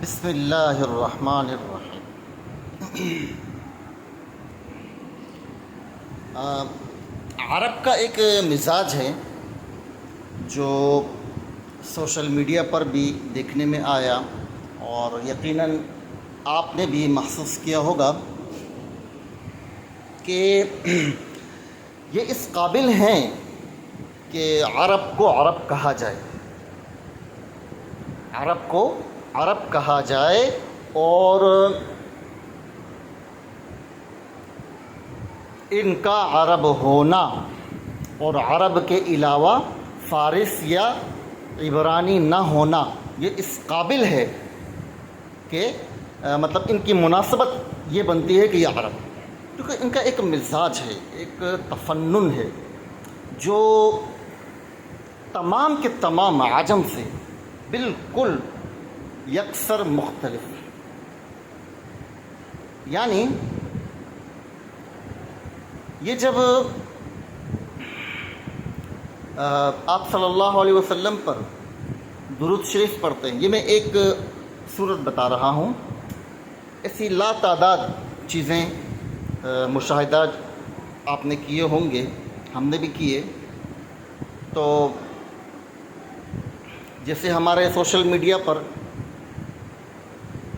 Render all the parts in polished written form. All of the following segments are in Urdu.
بسم اللہ الرحمن الرحیم۔ عرب کا ایک مزاج ہے جو سوشل میڈیا پر بھی دیکھنے میں آیا، اور یقیناً آپ نے بھی محسوس کیا ہوگا کہ یہ اس قابل ہیں کہ عرب کو عرب کہا جائے، عرب کو عرب کہا جائے، اور ان کا عرب ہونا اور عرب کے علاوہ فارس یا عبرانی نہ ہونا یہ اس قابل ہے کہ مطلب ان کی مناسبت یہ بنتی ہے کہ یہ عرب، کیونکہ ان کا ایک مزاج ہے، ایک تفنن ہے جو تمام کے تمام عجم سے بالکل یکسر مختلف ہے۔ یعنی یہ جب آپ صلی اللہ علیہ وسلم پر درود شریف پڑھتے ہیں، یہ میں ایک صورت بتا رہا ہوں، ایسی لا تعداد چیزیں مشاہدات آپ نے کیے ہوں گے، ہم نے بھی کیے۔ تو جیسے ہمارے سوشل میڈیا پر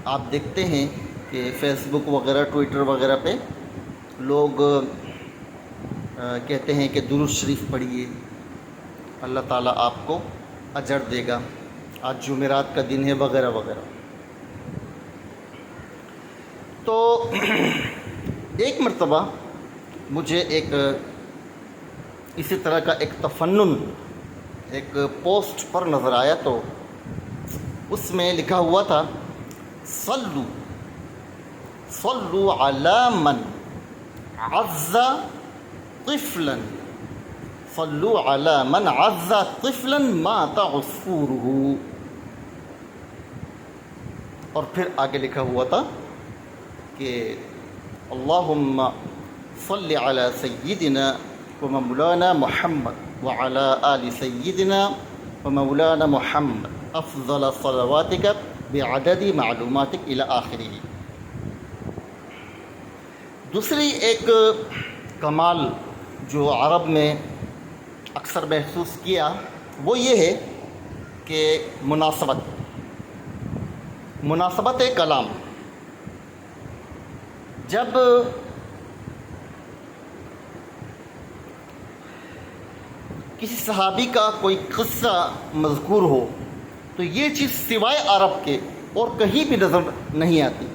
آپ دیکھتے ہیں کہ فیس بک وغیرہ، ٹویٹر وغیرہ پہ لوگ کہتے ہیں کہ درود شریف پڑھیے، اللہ تعالیٰ آپ کو اجر دے گا، آج جمعرات کا دن ہے وغیرہ وغیرہ۔ تو ایک مرتبہ مجھے ایک اسی طرح کا ایک تفنن ایک پوسٹ پر نظر آیا، تو اس میں لکھا ہوا تھا صلو علی من عز طفلا، صلو علی من عز طفلا مات عصفورہ، اور پھر آگے لکھا ہوا تھا کہ اللہم صل علی سیدنا و مولانا محمد وعلی آل سیدنا و مولانا محمد افضل صلواتک بعدد معلوماتک الی آخرہ۔ دوسری ایک کمال جو عرب میں اکثر محسوس کیا وہ یہ ہے کہ مناسبت کلام۔ جب کسی صحابی کا کوئی قصہ مذکور ہو تو یہ چیز سوائے عرب کے اور کہیں بھی نظر نہیں آتی،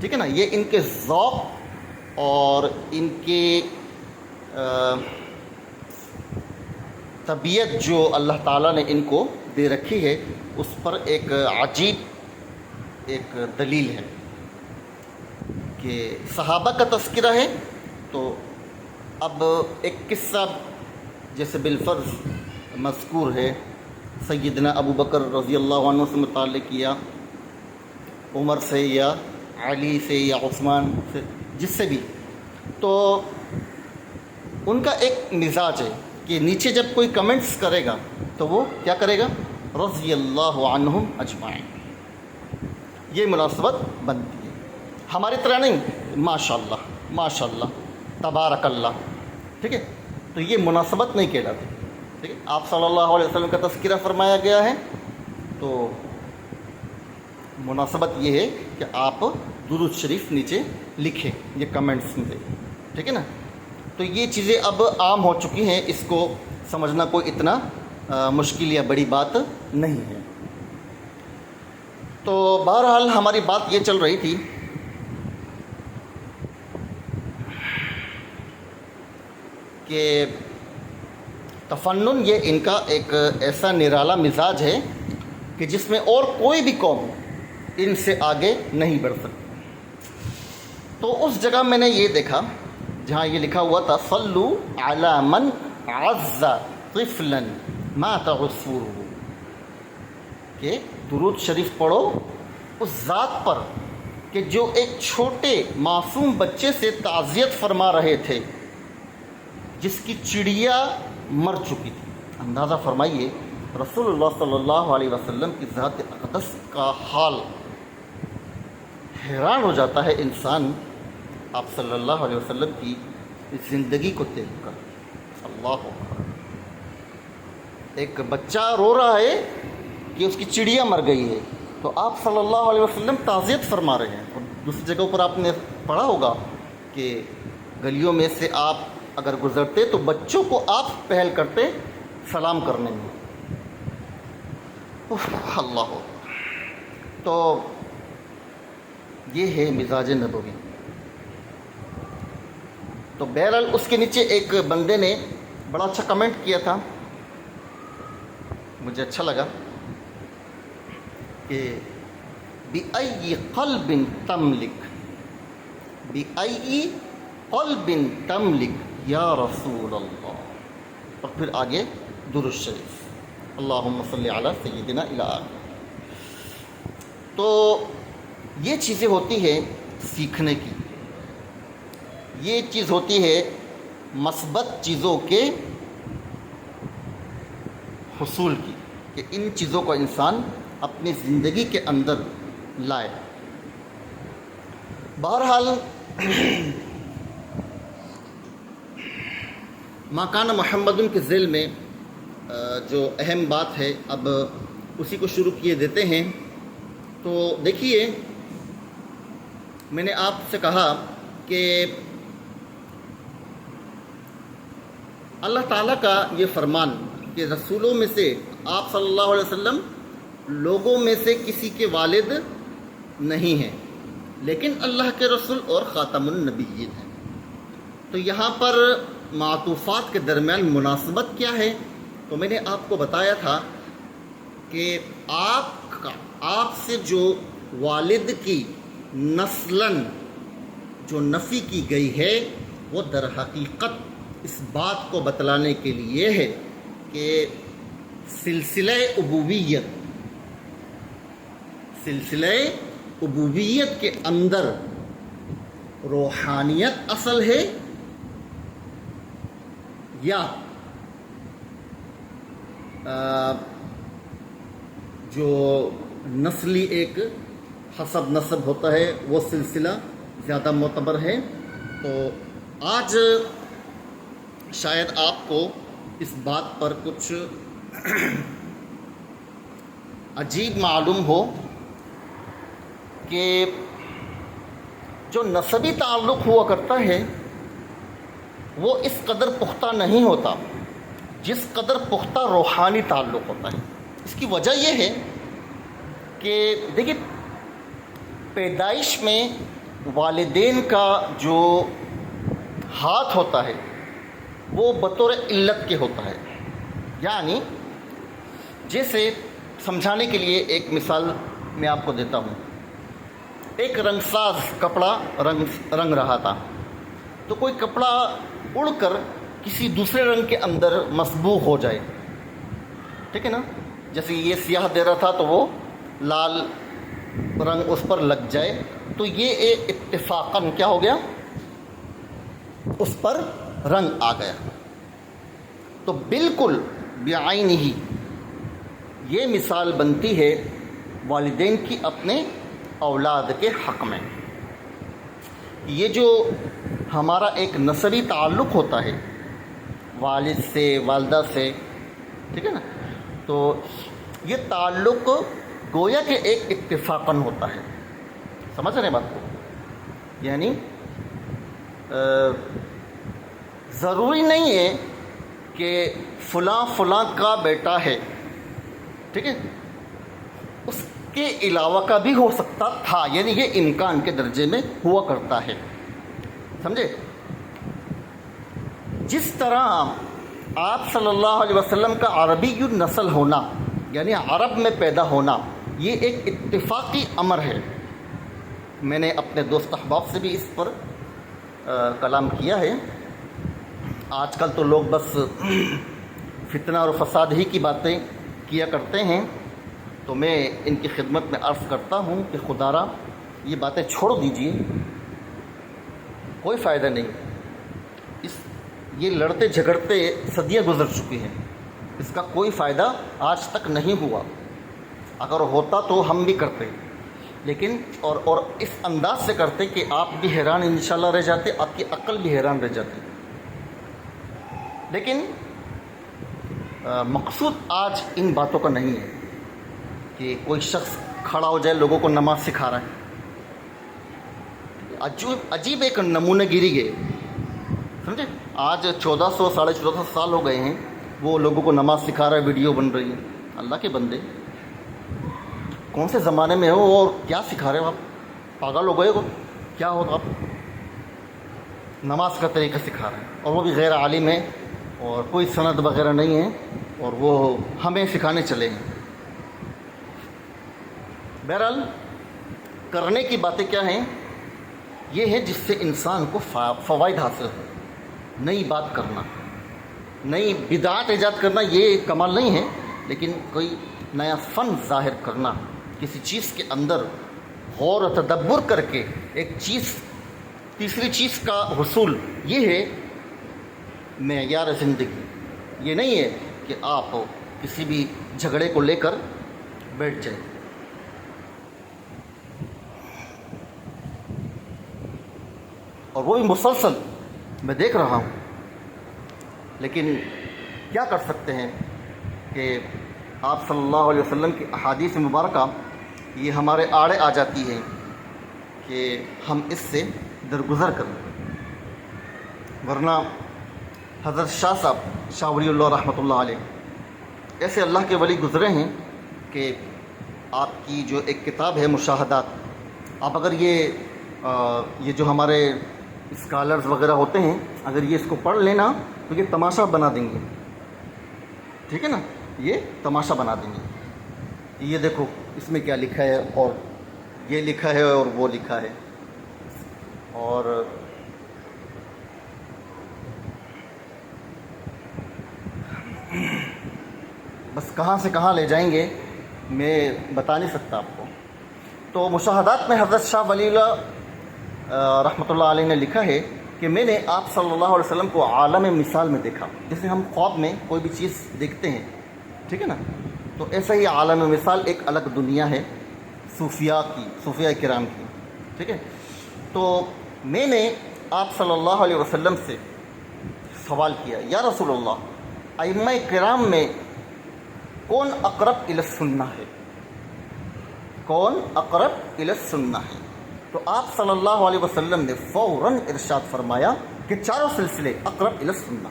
ٹھیک ہے نا۔ یہ ان کے ذوق اور ان کی طبیعت جو اللہ تعالیٰ نے ان کو دے رکھی ہے، اس پر ایک عجیب ایک دلیل ہے کہ صحابہ کا تذکرہ ہے۔ تو اب ایک قصہ جیسے بالفرض مذکور ہے سیدنا ابو بکر رضی اللہ عنہ سے متعلق، یا عمر سے یا علی سے یا عثمان سے، جس سے بھی، تو ان کا ایک مزاج ہے کہ نیچے جب کوئی کمنٹس کرے گا تو وہ کیا کرے گا، رضی اللہ عنہم اجمعین۔ یہ مناسبت بنتی ہے، ہماری طرح نہیں ماشاء اللہ تبارک اللہ، ٹھیک ہے۔ تو یہ مناسبت نہیں کہلاتی، ٹھیک ہے۔ آپ صلی اللہ علیہ وسلم کا تذکرہ فرمایا گیا ہے، تو مناسبت یہ ہے کہ آپ درود شریف نیچے لکھیں، یہ کمنٹس میں، ٹھیک ہے نا۔ تو یہ چیزیں اب عام ہو چکی ہیں، اس کو سمجھنا کوئی اتنا مشکل یا بڑی بات نہیں ہے۔ تو بہرحال ہماری بات یہ چل رہی تھی کہ تفنن یہ ان کا ایک ایسا نرالا مزاج ہے کہ جس میں اور کوئی بھی قوم ان سے آگے نہیں بڑھ سکتی۔ تو اس جگہ میں نے یہ دیکھا جہاں یہ لکھا ہوا تھا صلو علی من عز طفلا مات عصفورہ، کہ درود شریف پڑھو اس ذات پر کہ جو ایک چھوٹے معصوم بچے سے تعزیت فرما رہے تھے جس کی چڑیا مر چکی تھی۔ اندازہ فرمائیے رسول اللہ صلی اللہ علیہ وسلم کی ذات اقدس کا حال حیران ہو جاتا ہے انسان آپ صلی اللہ علیہ وسلم کی زندگی کو دیکھ کر. اللہ اکبر. ایک بچہ رو رہا ہے کہ اس کی چڑیا مر گئی ہے، تو آپ صلی اللہ علیہ وسلم تعزیت فرما رہے ہیں. اور دوسری جگہوں پر آپ نے پڑھا ہوگا کہ گلیوں میں سے آپ اگر گزرتے تو بچوں کو آپ پہل کرتے سلام کرنے میں. اللہ. تو یہ ہے مزاج نبوی. تو بہرحال اس کے نیچے ایک بندے نے بڑا اچھا کمنٹ کیا تھا، مجھے اچھا لگا کہ بِأَيِّ قَلْبٍ تَمْلِكُ بِأَيِّ قَلْبٍ تَمْلِكُ یا رسول اللہ. اور پھر آگے درود شریف اللہم صلی علی سیدنا الی آخر. تو یہ چیزیں ہوتی ہیں سیکھنے کی، یہ چیز ہوتی ہے مثبت چیزوں کے حصول کی، کہ ان چیزوں کو انسان اپنی زندگی کے اندر لائے. بہرحال ما کان محمد کے ذیل میں جو اہم بات ہے، اب اسی کو شروع کیے دیتے ہیں. تو دیکھیے، میں نے آپ سے کہا کہ اللہ تعالیٰ کا یہ فرمان کہ رسولوں میں سے آپ صلی اللہ علیہ وسلم لوگوں میں سے کسی کے والد نہیں ہیں، لیکن اللہ کے رسول اور خاتم النبیین ہیں. تو یہاں پر معطوفات کے درمیان مناسبت کیا ہے؟ تو میں نے آپ کو بتایا تھا کہ آپ سے جو والد کی نسلاً جو نفی کی گئی ہے، وہ در حقیقت اس بات کو بتلانے کے لیے ہے کہ سلسلہ ابویت کے اندر روحانیت اصل ہے یا جو نسلی ایک حسب نسب ہوتا ہے وہ سلسلہ زیادہ معتبر ہے. تو آج شاید آپ کو اس بات پر کچھ عجیب معلوم ہو کہ جو نسبی تعلق ہوا کرتا ہے وہ اس قدر پختہ نہیں ہوتا جس قدر پختہ روحانی تعلق ہوتا ہے. اس کی وجہ یہ ہے کہ دیکھیے، پیدائش میں والدین کا جو ہاتھ ہوتا ہے وہ بطور علت کے ہوتا ہے. یعنی جیسے سمجھانے کے لیے ایک مثال میں آپ کو دیتا ہوں. ایک رنگ ساز کپڑا رنگ رہا تھا، تو کوئی کپڑا اڑ کر کسی دوسرے رنگ کے اندر مسبوق ہو جائے، ٹھیک ہے نا؟ جیسے یہ سیاہ دے رہا تھا تو وہ لال رنگ اس پر لگ جائے، تو یہ ایک اتفاقاً کیا ہو گیا، اس پر رنگ آ گیا. تو بالکل بعین ہی یہ مثال بنتی ہے والدین کی اپنے اولاد کے حق میں. یہ جو ہمارا ایک نسبی تعلق ہوتا ہے والد سے، والدہ سے، ٹھیک ہے نا، تو یہ تعلق گویا کہ ایک اتفاقاً ہوتا ہے. سمجھ رہے ہیں بات کو؟ یعنی ضروری نہیں ہے کہ فلاں کا بیٹا ہے، ٹھیک ہے، اس کے علاوہ کا بھی ہو سکتا تھا. یعنی یہ امکان کے درجے میں ہوا کرتا ہے. سمجھے؟ جس طرح آپ صلی اللہ علیہ وسلم کا عربی نسل ہونا، یعنی عرب میں پیدا ہونا، یہ ایک اتفاقی امر ہے. میں نے اپنے دوست احباب سے بھی اس پر کلام کیا ہے. آج کل تو لوگ بس فتنہ اور فساد ہی کی باتیں کیا کرتے ہیں. تو میں ان کی خدمت میں عرض کرتا ہوں کہ خدا را یہ باتیں چھوڑ دیجیے، کوئی فائدہ نہیں. یہ لڑتے جھگڑتے صدیاں گزر چکی ہیں، اس کا کوئی فائدہ آج تک نہیں ہوا. اگر ہوتا تو ہم بھی کرتے. لیکن اور اس انداز سے کرتے کہ آپ بھی حیران انشاءاللہ رہ جاتے، آپ کی عقل بھی حیران رہ جاتی۔ لیکن مقصود آج ان باتوں کا نہیں ہے کہ کوئی شخص کھڑا ہو جائے لوگوں کو نماز سکھا رہا ہے۔ عجیب ایک نمونہ گیری گئے، سمجھے؟ آج 1400 1450 سال ہو گئے ہیں، وہ لوگوں کو نماز سکھا رہا ہے، ویڈیو بن رہی ہے۔ اللہ کے بندے، کون سے زمانے میں ہو اور کیا سکھا رہے ہو آپ؟ پاگل ہو گئے ہو کیا ہو؟ آپ نماز کا طریقہ سکھا رہے ہیں، اور وہ بھی غیر عالم ہے اور کوئی سند وغیرہ نہیں ہے، اور وہ ہمیں سکھانے چلے ہیں۔ بہرحال کرنے کی باتیں کیا ہیں؟ یہ ہے جس سے انسان کو فوائد حاصل ہو۔ نئی بات کرنا، نئی بدعات ایجاد کرنا، یہ کمال نہیں ہے، لیکن کوئی نیا فن ظاہر کرنا، کسی چیز کے اندر غور و تدبر کر کے ایک چیز تیسری چیز کا حصول، یہ ہے معیار زندگی۔ یہ نہیں ہے کہ آپ کسی بھی جھگڑے کو لے کر بیٹھ جائیں۔ اور وہ بھی مسلسل میں دیکھ رہا ہوں، لیکن کیا کر سکتے ہیں کہ آپ صلی اللہ علیہ وسلم کی احادیث مبارکہ یہ ہمارے آڑے آ جاتی ہے کہ ہم اس سے درگزر کریں، ورنہ حضرت شاہ صاحب شاہ ولی اللہ رحمۃ اللہ علیہ ایسے اللہ کے ولی گزرے ہیں کہ آپ کی جو ایک کتاب ہے مشاہدات، آپ اگر یہ جو ہمارے اسکالرز وغیرہ ہوتے ہیں، اگر یہ اس کو پڑھ لینا تو یہ تماشا بنا دیں گے، ٹھیک ہے نا؟ یہ تماشا بنا دیں گے، یہ دیکھو اس میں کیا لکھا ہے، اور یہ لکھا ہے اور وہ لکھا ہے، اور بس کہاں سے کہاں لے جائیں گے میں بتا نہیں سکتا آپ کو۔ تو مشاہدات میں حضرت شاہ ولی اللہ رحمۃ اللہ علیہ نے لکھا ہے کہ میں نے آپ صلی اللہ علیہ وسلم کو عالم مثال میں دیکھا، جیسے ہم خواب میں کوئی بھی چیز دیکھتے ہیں، ٹھیک ہے نا؟ تو ایسا ہی عالم مثال ایک الگ دنیا ہے صوفیاء کرام کی، ٹھیک ہے؟ تو میں نے آپ صلی اللہ علیہ وسلم سے سوال کیا، یا رسول اللہ، ائمہ کرام میں کون اقرب الی السنہ ہے؟ کون اقرب الی السنہ ہے؟ تو آپ صلی اللہ علیہ وسلم نے فوراً ارشاد فرمایا کہ چاروں سلسلے اقرب الی السنہ۔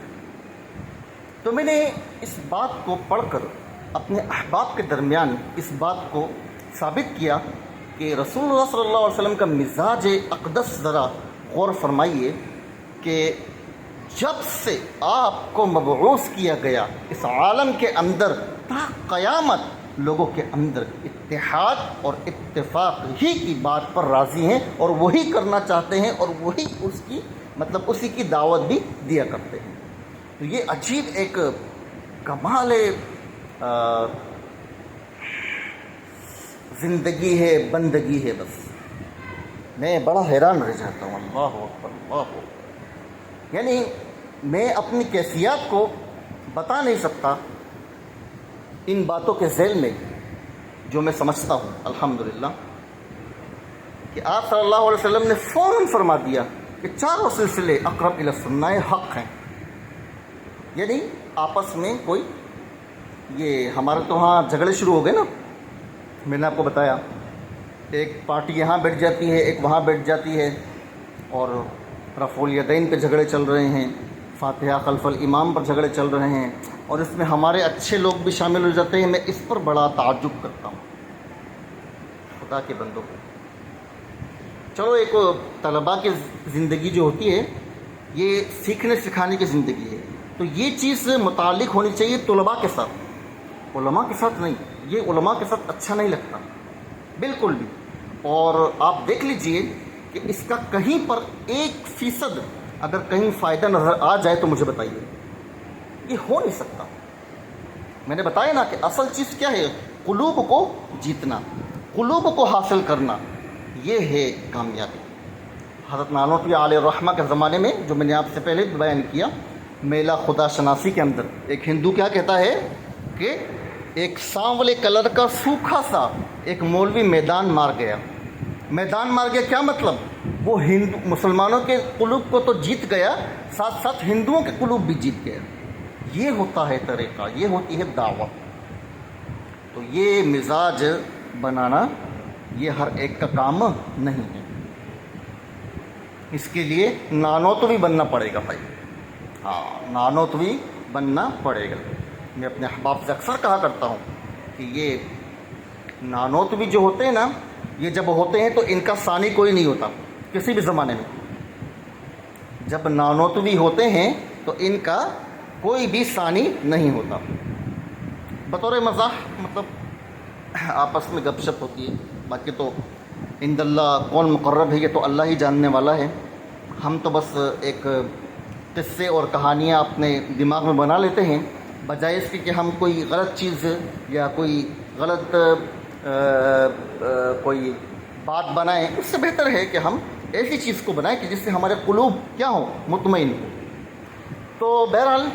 تو میں نے اس بات کو پڑھ کر اپنے احباب کے درمیان اس بات کو ثابت کیا کہ رسول اللہ صلی اللہ علیہ وسلم کا مزاج اقدس ذرا غور فرمائیے کہ جب سے آپ کو مبعوث کیا گیا اس عالم کے اندر تا قیامت لوگوں کے اندر اتحاد اور اتفاق ہی کی بات پر راضی ہیں، اور وہی کرنا چاہتے ہیں، اور وہی اسی کی دعوت بھی دیا کرتے ہیں۔ تو یہ عجیب ایک کمال زندگی ہے، بندگی ہے، بس میں بڑا حیران رہ جاتا ہوں۔ اللہ اکبر، اللہ اکبر، یعنی میں اپنی کیفیات کو بتا نہیں سکتا ان باتوں کے ذیل میں جو میں سمجھتا ہوں الحمدللہ، کہ آپ صلی اللہ علیہ وسلم نے فوراً فرما دیا کہ چاروں سلسلے اقرب الی السنہ حق ہیں۔ یعنی آپس میں کوئی یہ ہمارے تو ہاں جھگڑے شروع ہو گئے نا، میں نے آپ کو بتایا، ایک پارٹی یہاں بیٹھ جاتی ہے، ایک وہاں بیٹھ جاتی ہے، اور رفع الیدین پہ جھگڑے چل رہے ہیں، فاتحہ خلف الامام پر جھگڑے چل رہے ہیں، اور اس میں ہمارے اچھے لوگ بھی شامل ہو جاتے ہیں۔ میں اس پر بڑا تعجب کرتا ہوں، خدا کے بندوں کو۔ چلو، ایک طلباء کی زندگی جو ہوتی ہے یہ سیکھنے سکھانے کی زندگی ہے، تو یہ چیز متعلق ہونی چاہیے طلباء کے ساتھ، علماء کے ساتھ نہیں۔ یہ علماء کے ساتھ اچھا نہیں لگتا بالکل بھی، اور آپ دیکھ لیجئے کہ اس کا کہیں پر 1% اگر کہیں فائدہ نظر آ جائے تو مجھے بتائیے، یہ ہو نہیں سکتا۔ میں نے بتایا نا کہ اصل چیز کیا ہے؟ قلوب کو جیتنا، قلوب کو حاصل کرنا، یہ ہے کامیابی۔ حضرت نانوتوی علیہ الرحمہ کے زمانے میں، جو میں نے آپ سے پہلے بیان کیا، میلہ خدا شناسی کے اندر ایک ہندو کیا کہتا ہے کہ ایک سانولے کلر کا سوکھا سا ایک مولوی میدان مار گیا، میدان مار گیا کیا مطلب؟ وہ مسلمانوں کے قلوب کو تو جیت گیا، ساتھ ساتھ ہندوؤں کے قلوب بھی جیت گیا۔ یہ ہوتا ہے طریقہ، یہ ہوتی ہے دعوت۔ تو یہ مزاج بنانا یہ ہر ایک کا کام نہیں ہے، اس کے لیے نانوتوی بننا پڑے گا بھائی، ہاں نانوتوی بننا پڑے گا۔ میں اپنے احباب سے اکثر کہا کرتا ہوں کہ یہ نانوتوی جو ہوتے ہیں نا، یہ جب ہوتے ہیں تو ان کا ثانی کوئی نہیں ہوتا کسی بھی زمانے میں۔ جب نانوتوی ہوتے ہیں تو ان کا کوئی بھی ثانی نہیں ہوتا۔ بطور مزاح مطلب آپس میں گپ شپ ہوتی ہے، باقی تو عند اللہ کون مقرب ہے یہ تو اللہ ہی جاننے والا ہے۔ ہم تو بس ایک قصے اور کہانیاں اپنے دماغ میں بنا لیتے ہیں، بجائے اس کے کہ ہم کوئی غلط چیز یا کوئی غلط کوئی بات بنائیں۔ اس سے بہتر ہے کہ ہم ایسی چیز کو بنائیں کہ جس سے ہمارے قلوب کیا ہوں، مطمئن ہوں۔ تو بہرحال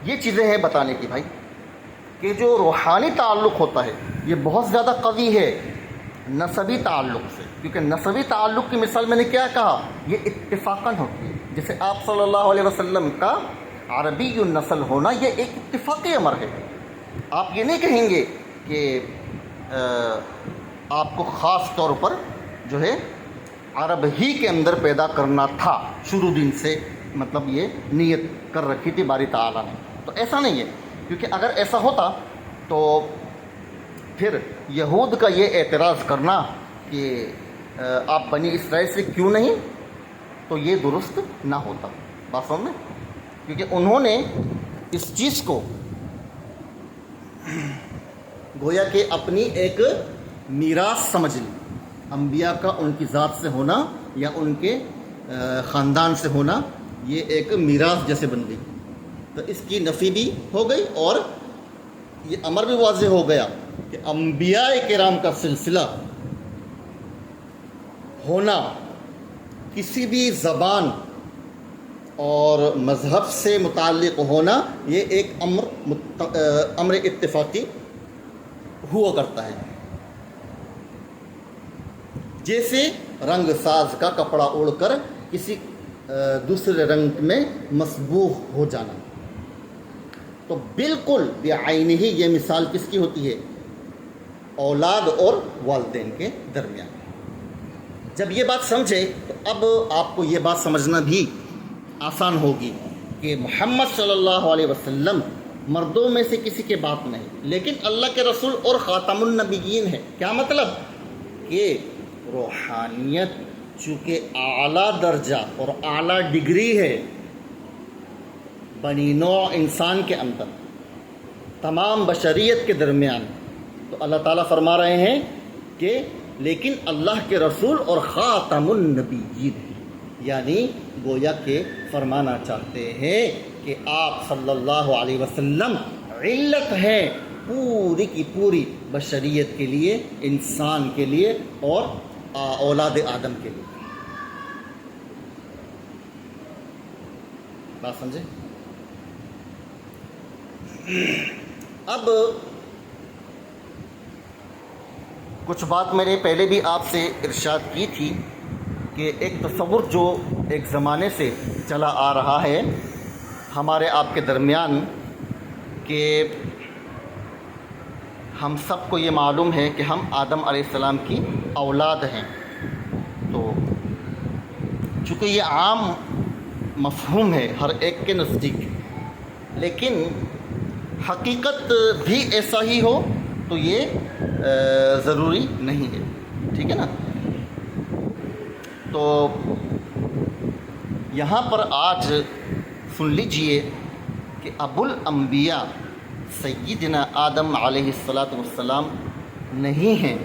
یہ چیزیں ہیں بتانے کی بھائی کہ جو روحانی تعلق ہوتا ہے یہ بہت زیادہ قوی ہے نسبی تعلق سے، کیونکہ نسبی تعلق کی مثال میں نے کیا کہا، یہ اتفاقاً ہوتی ہے۔ جیسے آپ صلی اللہ علیہ وسلم کا عربی النسل ہونا یہ ایک اتفاقی امر ہے۔ آپ یہ نہیں کہیں گے کہ آپ کو خاص طور پر جو ہے عرب ہی کے اندر پیدا کرنا تھا شروع دن سے، مطلب یہ نیت کر رکھی تھی باری تعالیٰ نے، تو ایسا نہیں ہے۔ کیونکہ اگر ایسا ہوتا تو پھر یہود کا یہ اعتراض کرنا کہ آپ بنی اسرائیل سے کیوں نہیں، تو یہ درست نہ ہوتا بات سمجھ میں، کیونکہ انہوں نے اس چیز کو گویا کہ اپنی ایک میراث سمجھ لی، انبیاء کا ان کی ذات سے ہونا یا ان کے خاندان سے ہونا یہ ایک میراث جیسے بن گئی، تو اس کی نفی بھی ہو گئی اور یہ امر بھی واضح ہو گیا کہ انبیاء کرام کا سلسلہ ہونا، کسی بھی زبان اور مذہب سے متعلق ہونا، یہ ایک امر اتفاقی ہوا کرتا ہے۔ جیسے رنگ ساز کا کپڑا اوڑھ کر کسی دوسرے رنگ میں مسبوغ ہو جانا، تو بالکل بعینہ ہی یہ مثال کس کی ہوتی ہے، اولاد اور والدین کے درمیان۔ جب یہ بات سمجھے تو اب آپ کو یہ بات سمجھنا بھی آسان ہوگی کہ محمد صلی اللہ علیہ وسلم مردوں میں سے کسی کے باپ نہیں، لیکن اللہ کے رسول اور خاتم النبیین ہے۔ کیا مطلب؟ کہ روحانیت چونکہ اعلیٰ درجہ اور اعلیٰ ڈگری ہے بنی نوع انسان کے اندر، تمام بشریت کے درمیان، تو اللہ تعالیٰ فرما رہے ہیں کہ لیکن اللہ کے رسول اور خاتم النبیین، یعنی گویا کہ فرمانا چاہتے ہیں کہ آپ صلی اللہ علیہ وسلم علت ہے پوری کی پوری بشریت کے لیے، انسان کے لیے اور اولاد آدم کے لیے۔ بات سمجھے؟ اب کچھ بات میں نے پہلے بھی آپ سے ارشاد کی تھی کہ ایک تصور جو ایک زمانے سے چلا آ رہا ہے ہمارے آپ کے درمیان، کہ ہم سب کو یہ معلوم ہے کہ ہم آدم علیہ السلام کی اولاد ہیں، تو چونکہ یہ عام مفہوم ہے ہر ایک کے نزدیک، لیکن حقیقت بھی ایسا ہی ہو تو یہ ضروری نہیں ہے، ٹھیک ہے نا؟ تو یہاں پر آج سن لیجئے کہ ابو الانبیاء سیدنا آدم علیہ السلام نہیں ہیں۔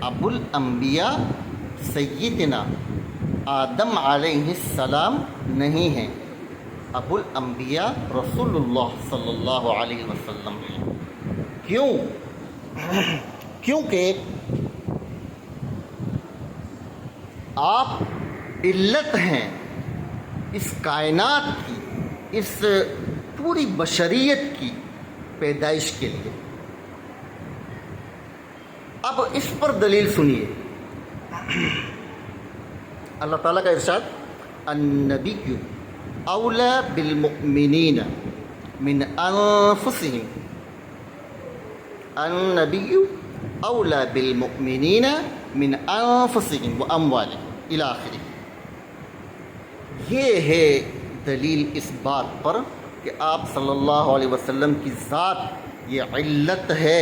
ابو الانبیاء سیدنا آدم علیہ السلام نہیں ہیں، ابو الانبیاء رسول اللہ صلی اللہ علیہ وسلم ہیں۔ کیوں؟ کیونکہ آپ علت ہیں اس کائنات کی، اس پوری بشریت کی پیدائش کے لیے۔ اب اس پر دلیل سنیے، اللہ تعالیٰ کا ارشاد، النبی اولا بالمؤمنین من انفسهم، النبی اولا بالمؤمنین من انفسهم واموالهم الی آخر۔ یہ ہے دلیل اس بات پر کہ آپ صلی اللہ علیہ وسلم کی ذات یہ علت ہے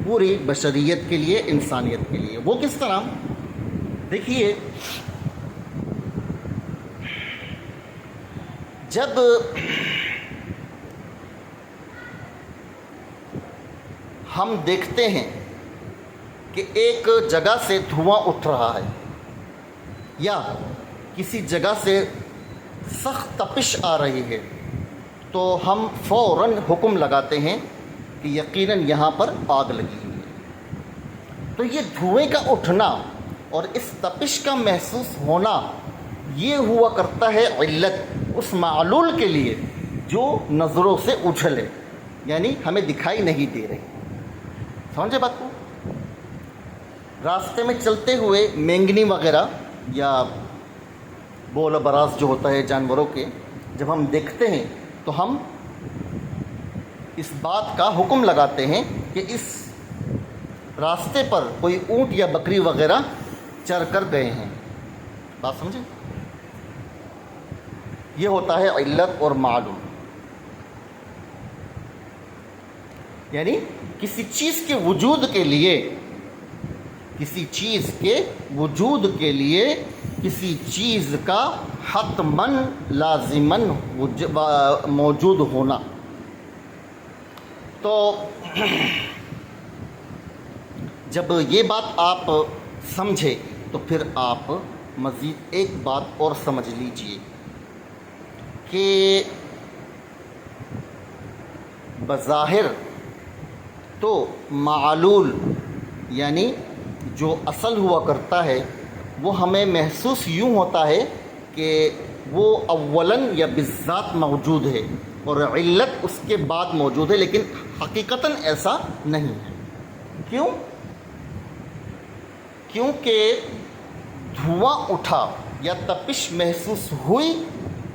پوری بشریت کے لیے، انسانیت کے لیے۔ وہ کس طرح؟ دیکھیے، جب ہم دیکھتے ہیں کہ ایک جگہ سے دھواں اٹھ رہا ہے یا کسی جگہ سے سخت تپش آ رہی ہے، تو ہم فوراً حکم لگاتے ہیں کہ یقیناً یہاں پر آگ لگی ہوئی ہے۔ تو یہ دھوئیں کا اٹھنا اور اس تپش کا محسوس ہونا، یہ ہوا کرتا ہے علت اس معلول کے لیے جو نظروں سے اوجھل ہے، یعنی ہمیں دکھائی نہیں دے رہی۔ سمجھے بات کو؟ راستے میں چلتے ہوئے مینگنی وغیرہ یا بول و براز جو ہوتا ہے جانوروں کے، جب ہم دیکھتے ہیں تو ہم اس بات کا حکم لگاتے ہیں کہ اس راستے پر کوئی اونٹ یا بکری وغیرہ چر کر گئے ہیں۔ بات سمجھے؟ یہ ہوتا ہے علت اور معلوم، یعنی کسی چیز کے وجود کے لیے، کسی چیز کے وجود کے لیے کسی چیز کا حتماً لازماً موجود ہونا۔ تو جب یہ بات آپ سمجھے تو پھر آپ مزید ایک بات اور سمجھ لیجئے کہ بظاہر تو معلول یعنی جو اصل ہوا کرتا ہے وہ ہمیں محسوس یوں ہوتا ہے کہ وہ اولاً یا بالذات موجود ہے اور علت اس کے بعد موجود ہے، لیکن حقیقتاً ایسا نہیں ہے۔ کیوں؟ کیونکہ دھواں اٹھا یا تپش محسوس ہوئی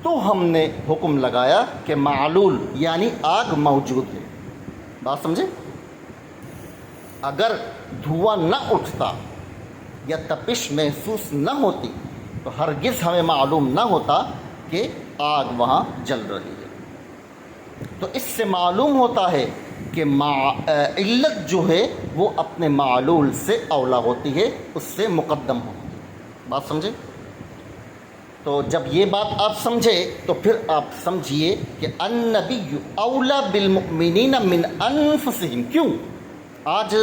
تو ہم نے حکم لگایا کہ معلول یعنی آگ موجود ہے۔ بات سمجھے؟ اگر دھواں نہ اٹھتا یا تپش محسوس نہ ہوتی تو ہرگز ہمیں معلوم نہ ہوتا کہ آگ وہاں جل رہی ہے۔ تو اس سے معلوم ہوتا ہے کہ علت جو ہے وہ اپنے معلول سے اولا ہوتی ہے، اس سے مقدم ہوتی ہے۔ بات سمجھے؟ تو جب یہ بات آپ سمجھے تو پھر آپ سمجھیے کہ النبی اولا بالمؤمنین من انفسہم۔ کیوں؟ آج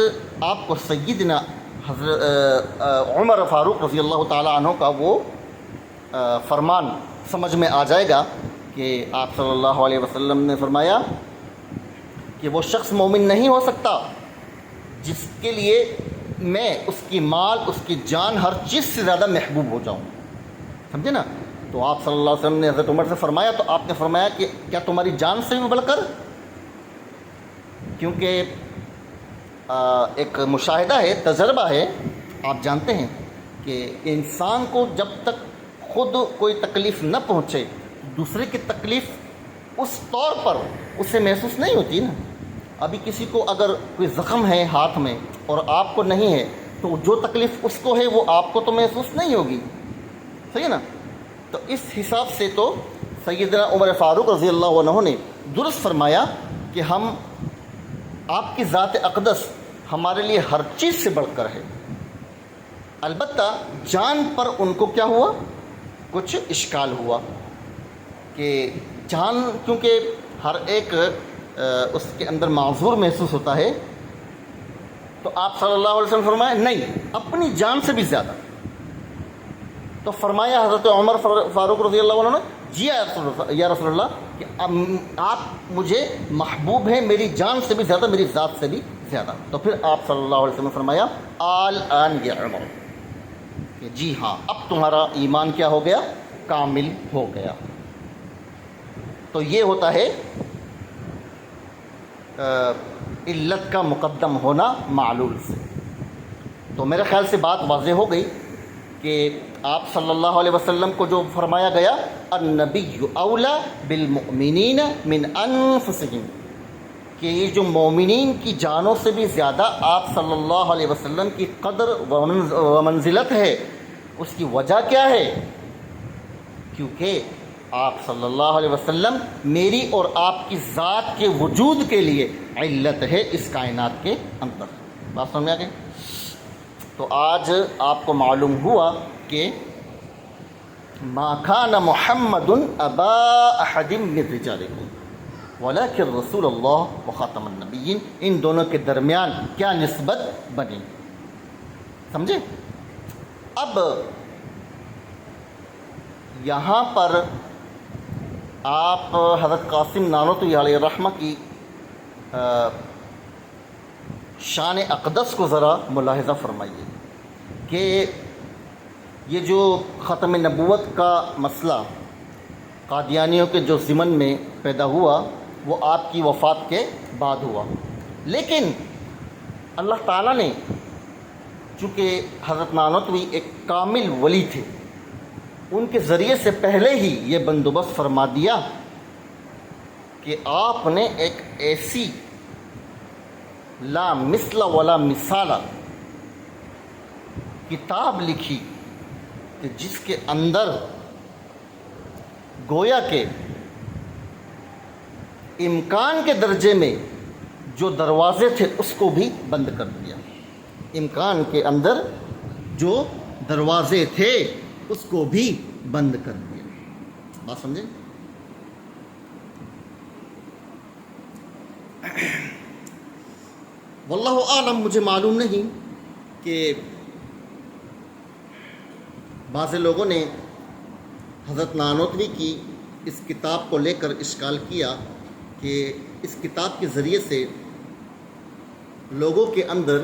آپ کو سیدنا حضرت عمر فاروق رضی اللہ تعالیٰ عنہ کا وہ فرمان سمجھ میں آ جائے گا کہ آپ صلی اللہ علیہ وسلم نے فرمایا کہ وہ شخص مومن نہیں ہو سکتا جس کے لیے میں اس کی مال، اس کی جان، ہر چیز سے زیادہ محبوب ہو جاؤں۔ سمجھے نا؟ تو آپ صلی اللہ علیہ وسلم نے حضرت عمر سے فرمایا، تو آپ نے فرمایا کہ کیا تمہاری جان سے بھی بڑھ کر؟ کیونکہ ایک مشاہدہ ہے، تجربہ ہے، آپ جانتے ہیں کہ انسان کو جب تک خود کوئی تکلیف نہ پہنچے دوسرے کی تکلیف اس طور پر اسے محسوس نہیں ہوتی نا۔ ابھی کسی کو اگر کوئی زخم ہے ہاتھ میں اور آپ کو نہیں ہے تو جو تکلیف اس کو ہے وہ آپ کو تو محسوس نہیں ہوگی، صحیح ہے نا؟ تو اس حساب سے تو سیدنا عمر فاروق رضی اللہ عنہ نے درست فرمایا کہ ہم، آپ کی ذات اقدس ہمارے لیے ہر چیز سے بڑھ کر ہے۔ البتہ جان پر ان کو کیا ہوا؟ کچھ اشکال ہوا کہ جان، کیونکہ ہر ایک اس کے اندر معذور محسوس ہوتا ہے، تو آپ صلی اللہ علیہ وسلم فرمایا نہیں، اپنی جان سے بھی زیادہ۔ تو فرمایا حضرت عمر فاروق رضی اللہ عنہ نے، جی یا رسول اللہ، کہ آپ مجھے محبوب ہیں میری جان سے بھی زیادہ، میری ذات سے بھی زیادہ۔ تو پھر آپ صلی اللہ علیہ وسلم نے فرمایا الآن یا عمر، کہ جی ہاں اب تمہارا ایمان کیا ہو گیا؟ کامل ہو گیا۔ تو یہ ہوتا ہے علت کا مقدم ہونا معلول سے۔ تو میرے خیال سے بات واضح ہو گئی کہ آپ صلی اللہ علیہ وسلم کو جو فرمایا گیا النبی اولا بالمؤمنین من انفسہم، کہ یہ جو مومنین کی جانوں سے بھی زیادہ آپ صلی اللہ علیہ وسلم کی قدر و منزلت ہے، اس کی وجہ کیا ہے؟ کیونکہ آپ صلی اللہ علیہ وسلم میری اور آپ کی ذات کے وجود کے لیے علت ہے اس کائنات کے اندر۔ بات سمجھ میں آ گئی؟ تو آج آپ کو معلوم ہوا کہ ما کان محمد ابا احد من رجالکم ولکن رسول اللہ وخاتم النبیین، ان دونوں کے درمیان کیا نسبت بنی، سمجھے؟ اب یہاں پر آپ حضرت قاسم نانوتوی علیہ الرحمہ کی شان اقدس کو ذرا ملاحظہ فرمائیے کہ یہ جو ختم نبوت کا مسئلہ قادیانیوں کے جو ضمن میں پیدا ہوا وہ آپ کی وفات کے بعد ہوا، لیکن اللہ تعالیٰ نے چونکہ حضرت نانوتوی ایک کامل ولی تھے، ان کے ذریعے سے پہلے ہی یہ بندوبست فرما دیا کہ آپ نے ایک ایسی لا مثل ولا مثالہ کتاب لکھی کہ جس کے اندر گویا کے امکان کے درجے میں جو دروازے تھے اس کو بھی بند کر دیا، امکان کے اندر جو دروازے تھے اس کو بھی بند کر دیا۔ بات سمجھیں؟ واللہ اعلم، مجھے معلوم نہیں کہ بعض لوگوں نے حضرت نانوتوی کی اس کتاب کو لے کر اشکال کیا کہ اس کتاب کے ذریعے سے لوگوں کے اندر